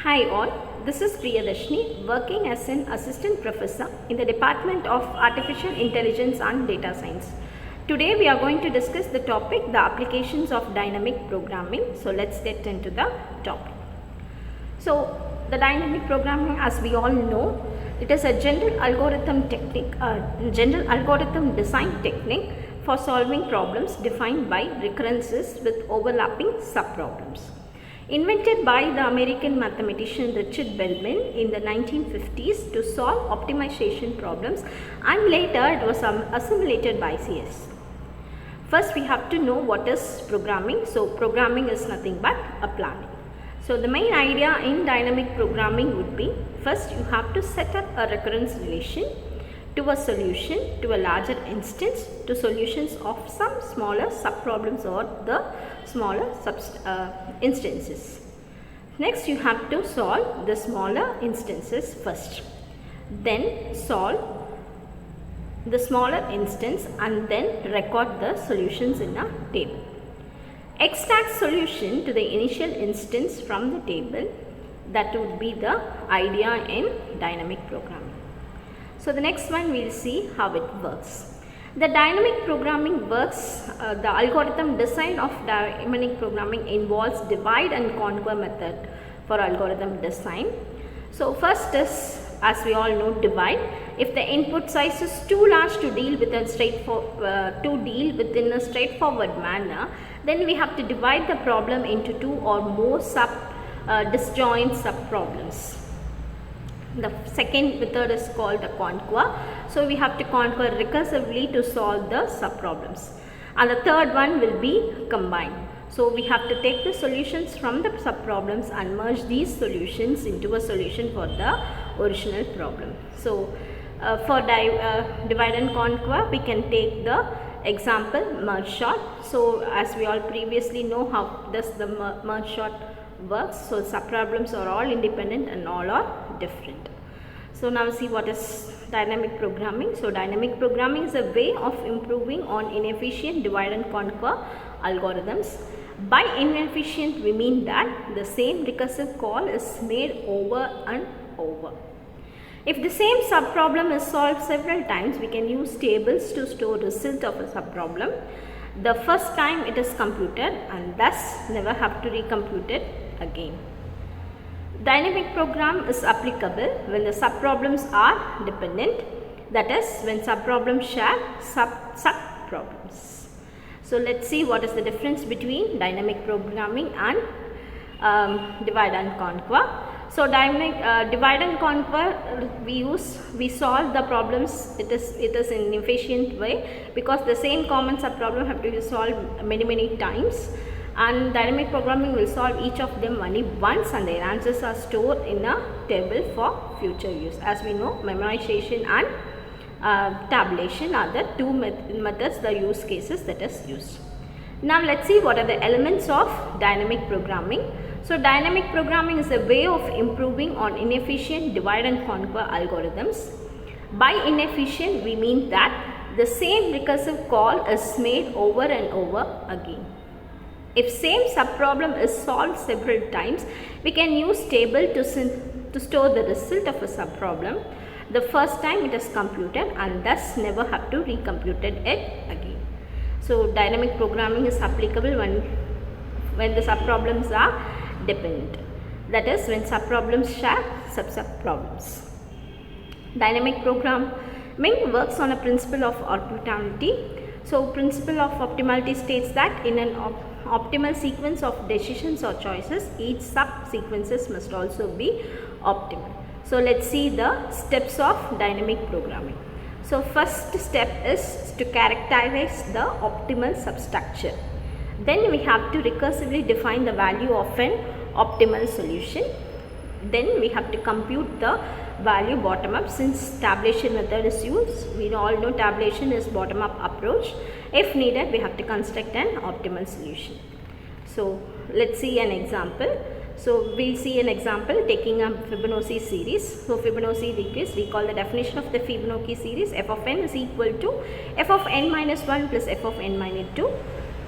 Hi all, this is Priyadharshini working as an assistant professor in the Department of Artificial Intelligence and Data Science. Today we are going to discuss the topic, the applications of dynamic programming. So let's get into the topic. So the dynamic programming, as we all know, it is a general algorithm design technique for solving problems defined by recurrences with overlapping subproblems. Invented by the American mathematician Richard Bellman in the 1950s to solve optimization problems, and later it was assimilated by CS. First we have to know what is programming. So programming is nothing but a planning. So the main idea in dynamic programming would be, first you have to set up a recurrence relation to a solution to a larger instance to solutions of some smaller subproblems or the smaller instances. Next you have to solve the smaller instances first, then solve the smaller instance and then record the solutions in a table. Extract solution to the initial instance from the table. That would be the idea in dynamic programming. So the next one we will see how it works. The dynamic programming works, the algorithm design of dynamic programming involves divide and conquer method for algorithm design. So first is, as we all know, divide. If the input size is too large to deal with within a straightforward manner, then we have to divide the problem into two or more disjoint subproblems. The third is called the conquer. So we have to conquer recursively to solve the subproblems. And the third one will be combine. So we have to take the solutions from the subproblems and merge these solutions into a solution for the original problem. So for divide and conquer, we can take the example merge sort. So as we all previously know, how does the merge sort works. So subproblems are all independent and all are different. So now see what is dynamic programming. So dynamic programming is a way of improving on inefficient divide and conquer algorithms. By inefficient we mean that the same recursive call is made over and over. If the same subproblem is solved several times, we can use tables to store result of a subproblem. The first time it is computed and thus never have to recompute it again. Dynamic program is applicable when the subproblems are dependent, that is when subproblems share subproblems. So let's see what is the difference between dynamic programming and divide and conquer. So divide and conquer we solve the problems, it is in an efficient way because the same common subproblem have to be solved many times, and dynamic programming will solve each of them only once and their answers are stored in a table for future use. As we know, memorization and tabulation are the two methods, the use cases that is used. Now let's see what are the elements of dynamic programming. So dynamic programming is a way of improving on inefficient divide and conquer algorithms. By inefficient we mean that the same recursive call is made over and over again. If same subproblem is solved several times, we can use table to store the result of a subproblem. The first time it is computed and thus never have to recompute it again. So dynamic programming is applicable when the subproblems are dependent, that is when subproblems share subproblems. Dynamic programming works on a principle of optimality. So principle of optimality states that in an optimal sequence of decisions or choices, each subsequences must also be optimal. So let's see the steps of dynamic programming. So first step is to characterize the optimal substructure. Then we have to recursively define the value of an optimal solution. Then we have to compute the value bottom up, since tabulation method is used. We all know tabulation is bottom up approach. If needed, we have to construct an optimal solution. So let's see an example. So we'll see an example taking a Fibonacci series. So Fibonacci series, recall the definition of the Fibonacci series. F of n is equal to f of n minus 1 plus f of n minus 2.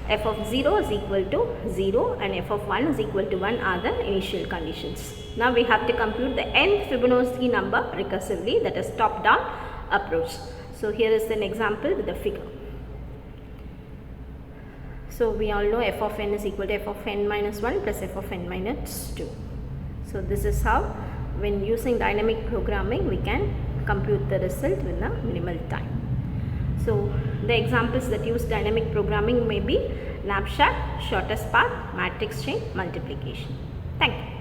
f of 0 is equal to 0 and f of 1 is equal to 1 are the initial conditions. Now we have to compute the nth Fibonacci number recursively, that is top down approach. So here is an example with the figure. So we all know f of n is equal to f of n minus 1 plus f of n minus 2. So this is how, when using dynamic programming, we can compute the result within a minimal time. So the examples that use dynamic programming may be knapsack, shortest path, matrix chain, multiplication. Thank you.